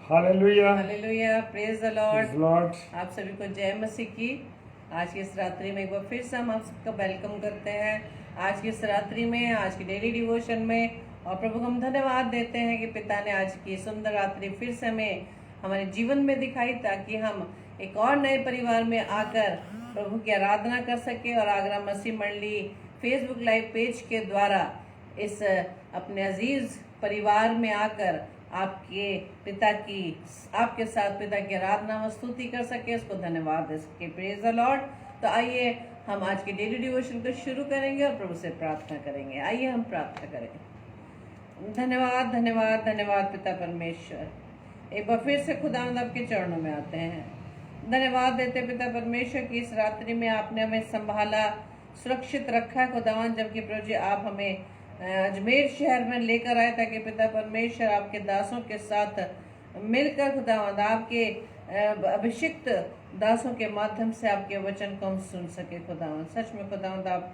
Hallelujah, hallelujah, praise the Lord. Lord. आप सभी को जय मसीह की। आज की इस रात्रि में एक बार फिर से हम आप सबका वेलकम करते हैं। आज की इस रात्रि में, आज की डेली डिवोशन में, और प्रभु को हम धन्यवाद देते हैं कि पिता ने आज की सुंदर रात्रि फिर से हमें हमारे जीवन में दिखाई, ताकि हम एक और नए परिवार में आकर प्रभु की आराधना कर सके और आगरा मसीह मंडली फेसबुक लाइव पेज के द्वारा इस अपने अजीज परिवार में आकर आपके पिता की आपके साथ पिता की आराधना व स्तुति कर सके, उसको धन्यवाद दे सके। Praise the Lord. तो आइए हम आज के डेली डिवोशन को शुरू करेंगे और प्रभु से प्रार्थना करेंगे। आइए हम प्रार्थना करें। धन्यवाद धन्यवाद धन्यवाद पिता परमेश्वर, एक बार फिर से खुदावंद आपके चरणों में आते हैं। धन्यवाद देते पिता परमेश्वर की इस रात्रि में आपने हमें संभाला, सुरक्षित रखा है खुदावंद, जबकि प्रभु जी आप हमें अजमेर शहर में लेकर आए, ताकि पिता परमेश्वर आपके दासों के साथ मिलकर खुदावंद आपके अभिषिक्त दासों के माध्यम से आपके वचन को हम सुन सके खुदावंद। सच में खुदावंद आप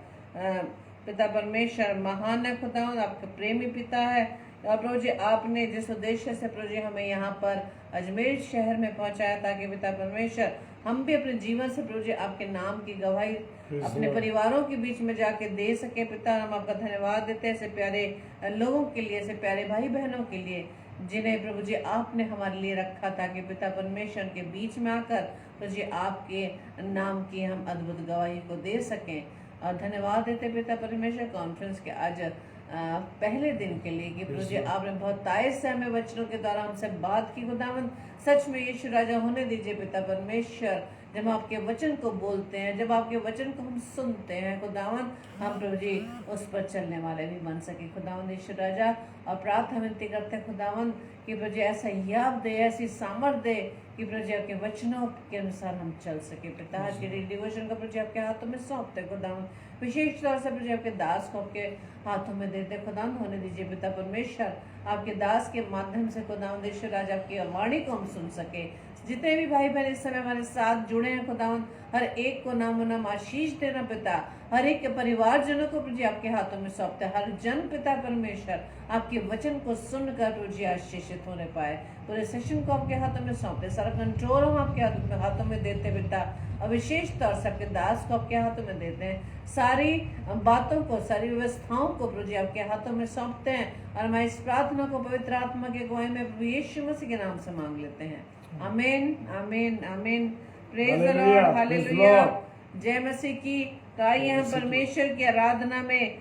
पिता परमेश्वर महान है खुदावंद, आपका प्रेमी पिता है। और प्रभु जी आपने जिस उद्देश्य से प्रभु जी हमें यहाँ पर अजमेर शहर में पहुँचाया, ताकि पिता परमेश्वर हम भी अपने जीवन से प्रभु जी आपके नाम की गवाही अपने परिवारों के बीच में जाके दे सके। पिता हम आपका धन्यवाद देते हैं ऐसे प्यारे लोगों के लिए, ऐसे प्यारे भाई बहनों के लिए जिन्हें प्रभु जी आपने हमारे लिए रखा, ताकि पिता परमेश्वर के बीच में आकर प्रभु जी आपके नाम की हम अद्भुत गवाही को दे सकें। और धन्यवाद देते पिता परमेश्वर कॉन्फ्रेंस के आज पहले दिन के लिए कि प्रभु जी आपने बहुत तायत से हमें वचनों के द्वारा हमसे बात की खुदावंद। सच में यीशु राजा होने दीजिए पिता परमेश्वर, जब आपके वचन को बोलते हैं, जब आपके वचन को हम सुनते हैं खुदावंद, हम प्रभु जी उस पर चलने वाले भी बन सके खुदावंद यीशु राजा। और प्रार्थना विनती करते हैं खुदावंद कि प्रभु जी ऐसा याद दे, ऐसी सामर्थ दे कि प्रभु जी आपके वचनों के अनुसार हम चल सके। पिता आज के डिवोशन का प्रभु जी आपके हाथों में सौंपते खुदावंद, विशेष तौर से प्रभु जी आपके दास को आपके हाथों में देते खुदावंद। होने दीजिए पिता परमेश्वर आपके दास के माध्यम से खुदावंद ईश्वर राजा आपकी वाणी को हम सुन सके। जितने भी भाई बहन इस समय हमारे साथ जुड़े हैं खुदावंद, हर एक को नाम नाम आशीष देना पिता, हर एक के परिवारजनों को प्रभु जी आपके हाथों में सौंपते, हर जन पिता परमेश्वर आपके वचन को सुनकर प्रभु जी आशीषित होने पाए। पूरे सेशन को आपके हाथों में सौंपते, सारा कंट्रोल हम आपके हाथों में देते पिता, और विशेष तौर से आपके दास को आपके हाथों में देते हैं। सारी बातों को, सारी व्यवस्थाओं को प्रभु जी आपके हाथों में सौंपते हैं, और हमारी इस प्रार्थना को पवित्र आत्मा के गवाही में प्रभु यीशु मसीह के नाम से मांग लेते हैं। आमीन आमीन आमीन। प्रेज द लॉर्ड, हालेलुया, जय मसीह की। तो आइए हम परमेश्वर की आराधना में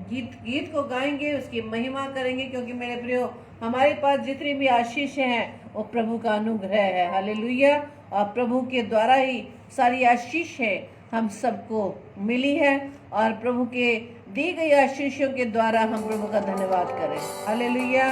गीत को गाएंगे, उसकी महिमा करेंगे, क्योंकि मेरे प्रियो हमारे पास जितनी भी आशीष हैं वो प्रभु का अनुग्रह है। हालेलुया। और प्रभु के द्वारा ही सारी आशीष है हम सबको मिली है, और प्रभु के दी गई आशीषों के द्वारा हम प्रभु का धन्यवाद करें। हालेलुया।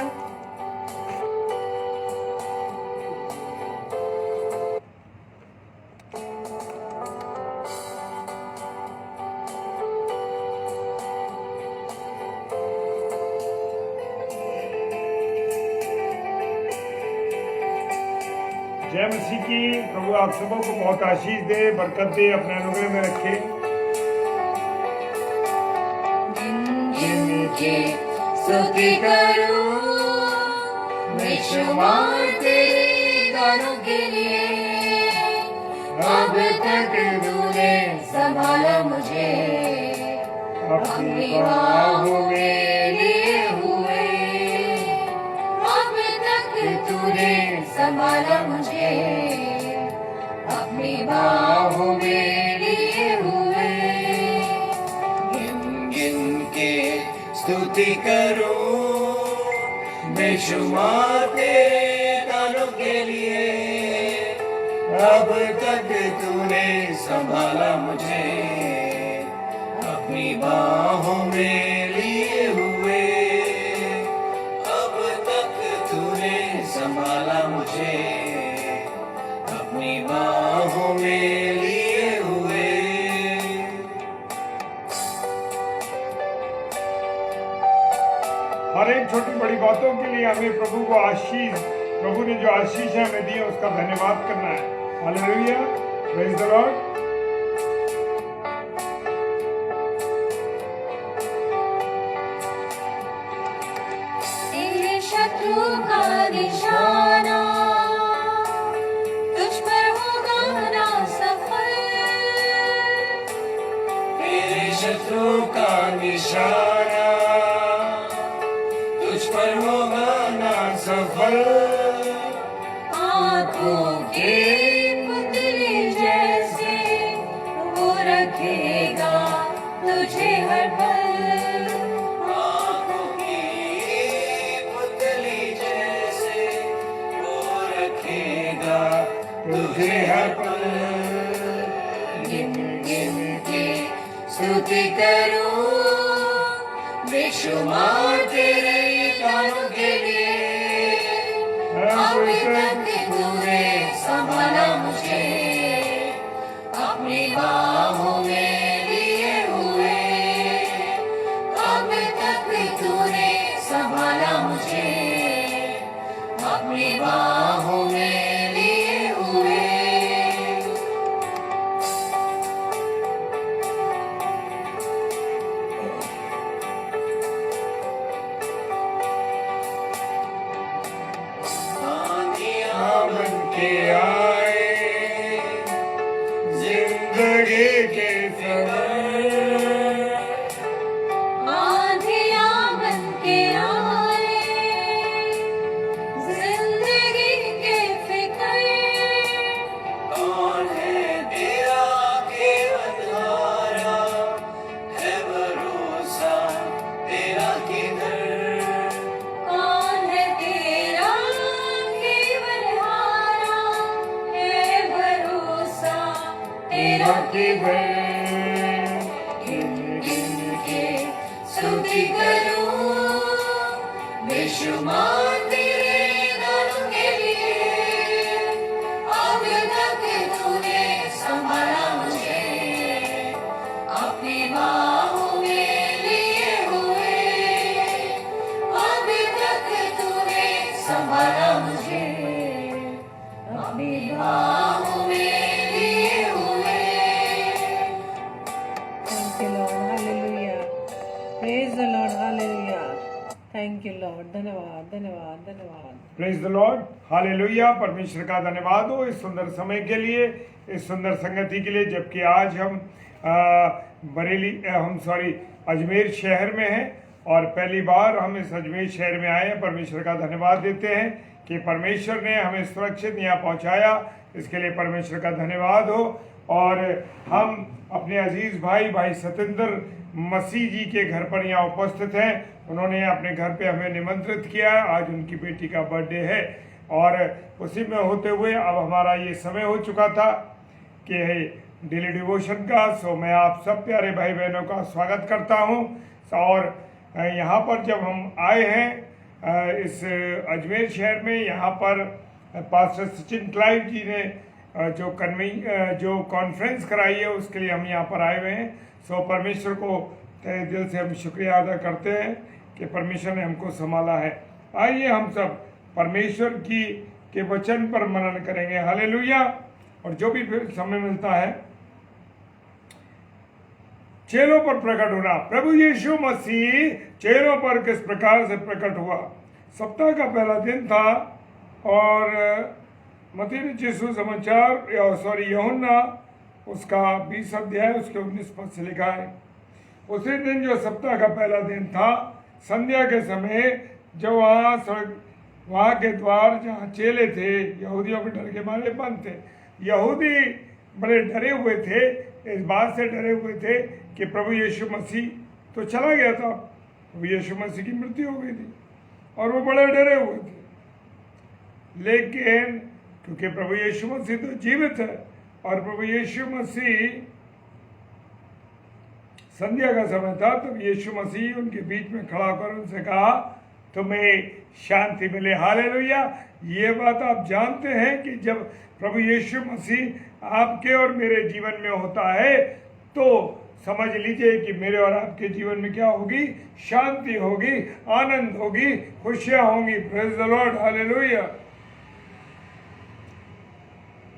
जय मसीह की। प्रभु आप सबों को बहुत आशीष दे, बरकत दे, अपने अनुग्रह में रखे। स्तुति करूं मैं शुमार तेरे गानों के लिए, अब तक तूने संभाला मुझे अपनी बाहों में लिए हुए, अब तक तूने संभाला मुझे अपनी बाहों में लिए हुए। गिन गिन के स्तुति करो बेशुमार तेरे गानों के लिए, अब तक तूने संभाला मुझे अपनी बाहों में लिए हुए, अब तक तूने संभाला मुझे अपनी बाहों में लिए हुए। हर एक छोटी बड़ी बातों के लिए हमें प्रभु को आशीष, प्रभु ने जो आशीष है हमें दी है, उसका धन्यवाद करना है। Hallelujah, praise the Lord. तेरे शत्रु का निशाना निशाना, तुझ पर होगा ना सफल। आँखों के पुतले जैसे वो रखेगा तुझे हर पल। आँखों की पुतली जैसे वो रखेगा तुझे हर पल। गिन गिन के स्तुति करूं बेशुमार तेरे दानों के लिए। अब तक तूने संभाला मुझे अपनी बाहों में लिए हुए। अब तक तूने संभाला मुझे अपनी बाहों में लिए हुए। आंधियां बन के आए जिंदगी के सफर। आंधियां बन के आए जिंदगी के फिक्र। कौन है तेरा केवलहारा, है भरोसा तेरा किधर। कौन है तेरा केवलहारा, है भरोसा तेरा किधर। गिन गिन के स्तुति करूं बेशुमार तेरे दानों के लिए। अब तक तूने संभाला मुझे अपनी बाहों में लिए हुए। अब तक तूने संभाला मुझे अपनी बाहों में लिए हुए। Thank you, Lord. Hallelujah. Praise the Lord. Hallelujah. Thank you, Lord. धन्यवाद धन्यवाद धन्यवाद। Praise the Lord, hallelujah. परमेश्वर का धन्यवाद हो इस सुंदर समय के लिए, इस सुंदर संगति के लिए। जबकि आज हम अजमेर शहर में हैं और पहली बार हम इस अजमेर शहर में आए हैं। परमेश्वर का धन्यवाद देते हैं कि परमेश्वर ने हमें सुरक्षित यहाँ पहुँचाया। इसके लिए परमेश्वर का धन्यवाद हो। और हम अपने अजीज भाई सतेंद्र मसीह जी के घर पर यहाँ उपस्थित हैं। उन्होंने अपने घर पे हमें निमंत्रित किया है। आज उनकी बेटी का बर्थडे है और उसी में होते हुए अब हमारा ये समय हो चुका था कि डेली डिवोशन का। सो मैं आप सब प्यारे भाई बहनों का स्वागत करता हूँ। और यहाँ पर जब हम आए हैं इस अजमेर शहर में, यहाँ पर पास्टर सचिन क्लाइव जी ने जो कॉन्फ्रेंस कराई है उसके लिए हम यहाँ पर आए हुए हैं। सो परमेश्वर को तहे दिल से हम शुक्रिया अदा करते हैं कि परमेश्वर ने हमको संभाला है। आइए हम सब परमेश्वर के वचन पर मनन करेंगे। हालेलुया। और जो भी समय मिलता है, चेलों पर प्रकट होना। प्रभु यीशु मसीह चेलों पर किस प्रकार से प्रकट हुआ। सप्ताह का पहला दिन था और मत्ती रचित समाचार यूहन्ना उसका 20 अध्याय उसके 19 पद से लिखा है। उसी दिन जो सप्ताह का पहला दिन था, संध्या के समय जब वहाँ के द्वार जहाँ चेले थे यहूदियों के डर के मारे बंद थे। यहूदी बड़े डरे हुए थे, इस बात से डरे हुए थे कि प्रभु यीशु मसीह तो चला गया था, प्रभु यीशु मसीह की मृत्यु हो गई थी और वो बड़े डरे हुए थे। लेकिन क्योंकि प्रभु यीशु मसीह तो जीवित है और प्रभु यीशु मसीह संध्या का समय था, तो यीशु मसीह उनके बीच में खड़ा होकर उनसे कहा, तुम्हें शांति मिले। हालेलुया। ये बात आप जानते हैं कि जब प्रभु यीशु मसीह आपके और मेरे जीवन में होता है तो समझ लीजिए कि मेरे और आपके जीवन में क्या होगी, शांति होगी, आनंद होगी, खुशियां होंगी। Praise the Lord. हालेलुया।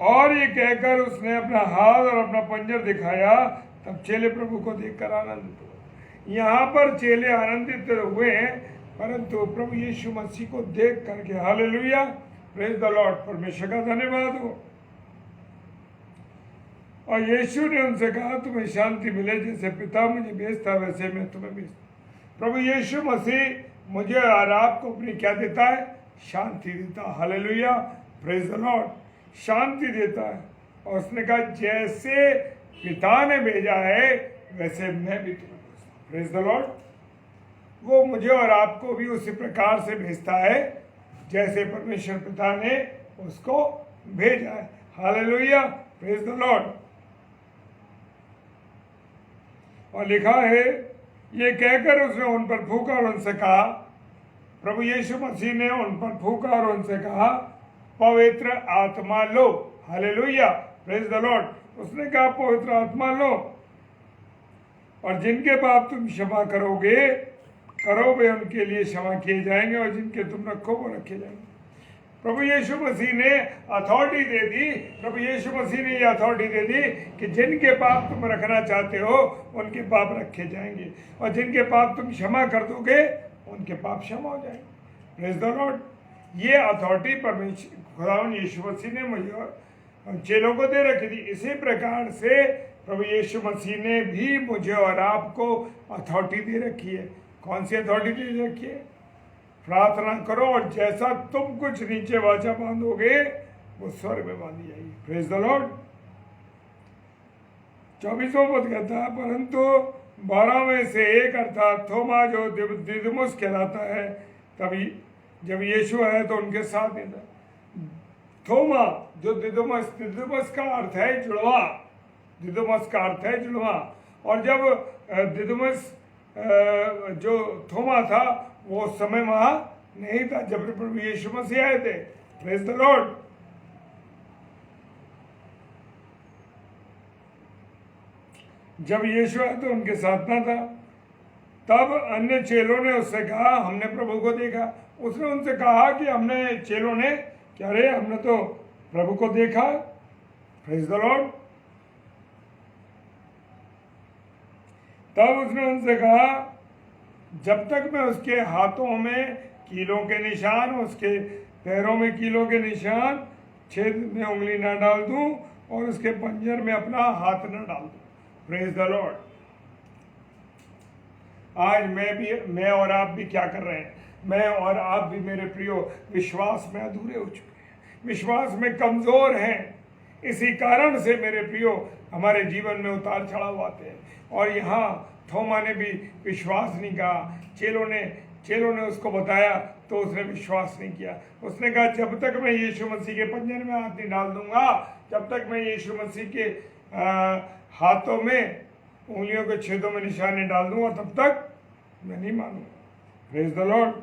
और ये कहकर उसने अपना हाथ और अपना पंजर दिखाया। तब चेले प्रभु को देखकर आनंदित हुए। यहाँ पर चेले आनंदित हुए हैं, परंतु प्रभु यीशु मसीह को देख करके। हालेलुया। Praise the Lord. परमेश्वर का धन्यवाद हो। और यीशु ने उनसे कहा, तुम्हें शांति मिले, जैसे पिता मुझे भेजता वैसे मैं तुम्हें भेजता। प्रभु यीशु मसीह मुझे और आपको अपनी क्या देता है? शांति देता है। Hallelujah, praise the Lord. शांति देता है। और उसने कहा, जैसे पिता ने भेजा है वैसे मैं भी तुम्हें भेजता हूं। Praise the Lord. वो मुझे और आपको भी उसी प्रकार से भेजता है जैसे परमेश्वर पिता ने उसको भेजा है। Hallelujah, praise the Lord. और लिखा है, ये कहकर उसने उन पर फूंका और उनसे कहा, प्रभु यीशु मसीह ने उन पर फूंका और उनसे कहा, पवित्र आत्मा लो। Hallelujah, praise the Lord. उसने कहा, पवित्र आत्मा लो, और जिनके पाप तुम क्षमा करोगे वे उनके लिए क्षमा किए जाएंगे, और जिनके तुम रखो वो रखे जाएंगे। प्रभु यीशु मसीह ने अथॉरिटी दे दी। प्रभु यीशु मसीह ने ये अथॉरिटी दे दी कि जिनके पाप तुम रखना चाहते हो उनके पाप रखे जाएंगे, और जिनके पाप तुम क्षमा कर दोगे उनके पाप क्षमा हो जाएंगे। Praise the Lord. ये अथॉरिटी परमेश्वर खुदावंद यीशु मसीह ने मुझे चेलों को दे रखी थी। इसी प्रकार से प्रभु यीशु मसीह ने भी मुझे और आपको अथॉरिटी दे रखी है। कौन सी अथॉरिटी दे रखी है? प्रार्थना करो और जैसा तुम कुछ नीचे वाचा बांधोगे वो स्वर्ग में बांधी जाएगी। Praise the Lord. 24वां पद कहता है, परंतु 12 में से एक अर्थात थोमा जो दिदुमुस कहलाता है, तभी जब यीशु आया तो उनके साथ ही था। थोमा जो दिदुमुस का अर्थ है जुड़वा। दिदुमुस का अर्थ है जुड़वा। और जब दिदुमुस जो थोमा था वो समय वहां नहीं था जब प्रभु यीशु मसीह आए थे। Praise the Lord. जब यीशु आया तो उनके साथ ना था। तब अन्य चेलों ने उससे कहा, हमने प्रभु को देखा। उसने उनसे कहा कि चेलों ने क्या रे, हमने तो प्रभु को देखा। Praise the Lord. तब उसने उनसे कहा, जब तक मैं उसके हाथों में कीलों के निशान, उसके पैरों में कीलों के निशान, छेद में उंगली ना डाल दूं और उसके पंजर में अपना हाथ ना डाल दूं। Praise the Lord. आज मैं और आप भी क्या कर रहे हैं? मैं और आप भी मेरे प्रियो विश्वास में अधूरे हो चुके हैं, विश्वास में कमजोर हैं। इसी कारण से मेरे प्रियो हमारे जीवन में उतार चढ़ाव आते हैं। और यहाँ थोमा ने भी विश्वास नहीं कहा। चेलों ने उसको बताया तो उसने विश्वास नहीं किया। उसने कहा, जब तक मैं यीशु मसीह के पंजर में हाथ नहीं डाल दूंगा, जब तक मैं यीशु मसीह के हाथों में उंगलियों के छेदों में निशान नहीं डाल दूंगा, तब तक मैं नहीं मानूंगा। Praise the Lord.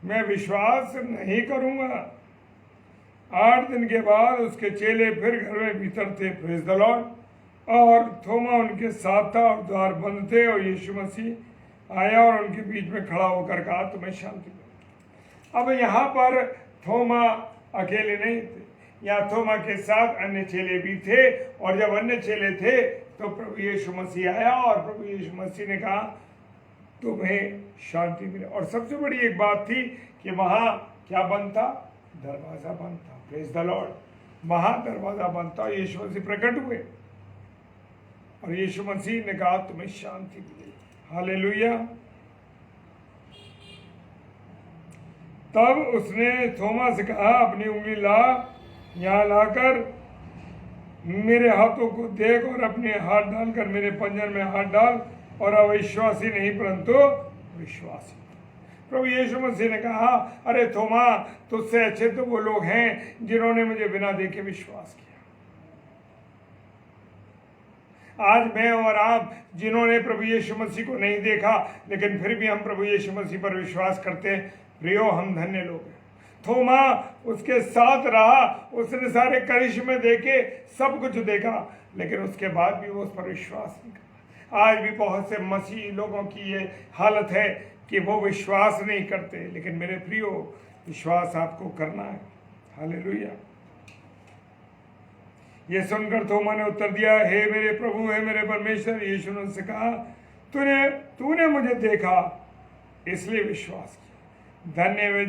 मैं विश्वास नहीं करूंगा। 8 दिन के बाद उसके चेले फिर घर में भीतर थे। Praise the Lord. और थोमा उनके साथ था और द्वार बंद थे, और यीशु मसीह आया और उनके बीच में खड़ा होकर कहा, तुम्हें शांति मिले। अब यहाँ पर थोमा अकेले नहीं थे, यहाँ थोमा के साथ अन्य चेले भी थे। और जब अन्य चेले थे तो प्रभु यीशु मसीह आया और प्रभु यीशु मसीह ने कहा, तुम्हें शांति मिले। और सबसे बड़ी एक बात थी कि वहाँ क्या बंद था? दरवाजा बंद था। Praise the Lord. वहाँ दरवाजा बंद था। यीशु मसीह प्रकट हुए और यीशु मसीह ने कहा, तुम्हें शांति मिले। हालेलुया। तब उसने थोमा से कहा, अपनी उंगली ला, यहाँ लाकर मेरे हाथों को देख और अपने हाथ डालकर मेरे पंजर में हाथ डाल, और अविश्वासी नहीं परंतु विश्वासी। प्रभु यीशु मसीह ने कहा, अरे थोमा, तुझसे अच्छे तो वो लोग हैं जिन्होंने मुझे बिना देखे विश्वास किया। आज मैं और आप जिन्होंने प्रभु यीशु मसीह को नहीं देखा लेकिन फिर भी हम प्रभु यीशु मसीह पर विश्वास करते हैं, प्रियो हम धन्य लोग हैं। थोमा उसके साथ रहा, उसने सारे करिश्मे देखे, सब कुछ देखा, लेकिन उसके बाद भी वो उस पर विश्वास नहीं करता। आज भी बहुत से मसीही लोगों की ये हालत है कि वो विश्वास नहीं करते, लेकिन मेरे प्रियो विश्वास आपको करना है। हालेलुया। ये सुनकर थोमा ने उत्तर दिया, हे मेरे प्रभु, हे मेरे परमेश्वर। यीशु ने उससे कहा, तूने मुझे देखा इसलिए विश्वास किया। धन्य वे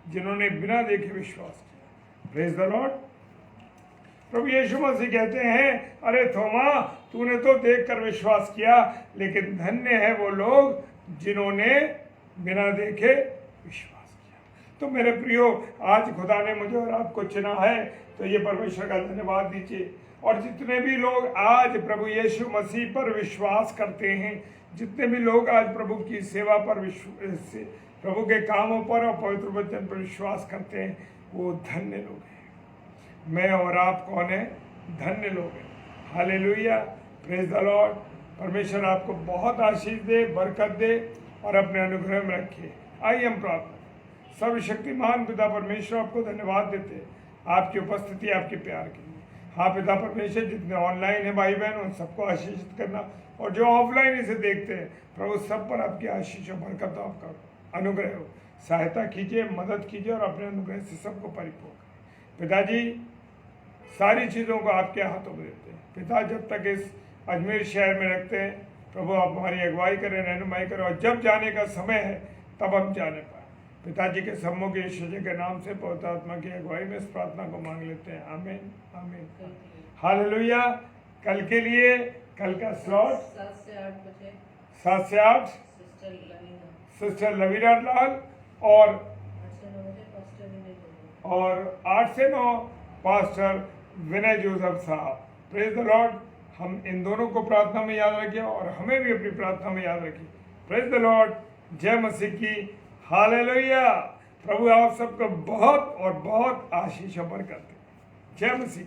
जिन्होंने बिना देखे विश्वास किया। Praise the Lord. प्रभु यीशु मसीह कहते हैं, अरे थोमा, तूने तो देखकर विश्वास किया, लेकिन धन्य है वो लोग जिन्होंने बिना देखे विश्वास किया। तो मेरे प्रियो, आज खुदा ने मुझे और आपको चुना है, तो ये परमेश्वर का धन्यवाद दीजिए। और जितने भी लोग आज प्रभु यीशु मसीह पर विश्वास करते हैं, जितने भी लोग आज प्रभु की सेवा पर प्रभु के कामों पर और पवित्र वचन पर विश्वास करते हैं, वो धन्य लोग हैं। मैं और आप कौन है? धन्य लोग हैं। Hallelujah, praise the Lord. परमेश्वर आपको बहुत आशीष दे, बरकत दे और अपने अनुग्रह में रखे। आइए हम प्रार्थना। सर्वशक्तिमान पिता परमेश्वर, आपको धन्यवाद देते हैं आपकी उपस्थिति, आपके प्यार के लिए। हाँ पिता परमेश्वर, जितने ऑनलाइन है भाई बहन, उन सबको आशीषित करना, और जो ऑफलाइन इसे देखते हैं प्रभु, सब पर आपकी आशीष और बरकत, आपका अनुग्रह हो। सहायता कीजिए, मदद कीजिए और अपने अनुग्रह से सबको परिपूर्ण करें। पिताजी, सारी चीज़ों को आपके हाथों में देते हैं पिता। जब तक इस अजमेर शहर में रखते हैं प्रभु, आप हमारी अगुवाई करें, रहनुमाई करें, और जब जाने का समय है तब हम जाने पाए। पिताजी के सम्मुख यीशु के नाम से पवित्र आत्मा की अगुवाई में इस प्रार्थना को मांग लेते हैं। आमीन, आमीन, हालेलुया। कल के लिए, कल का स्लॉट 7 से 8 बजे 7 से 8 सिस्टर लवीना लाल, और 8 से 9 पास्टर विनय जोसेफ साहब। Praise the Lord. हम इन दोनों को प्रार्थना में याद रखें और हमें भी अपनी प्रार्थना में याद रखें। Praise the Lord. जय मसीह की। हालेलुया। प्रभु आप सबको बहुत और बहुत आशीष और बरकत दे। जय मसीह।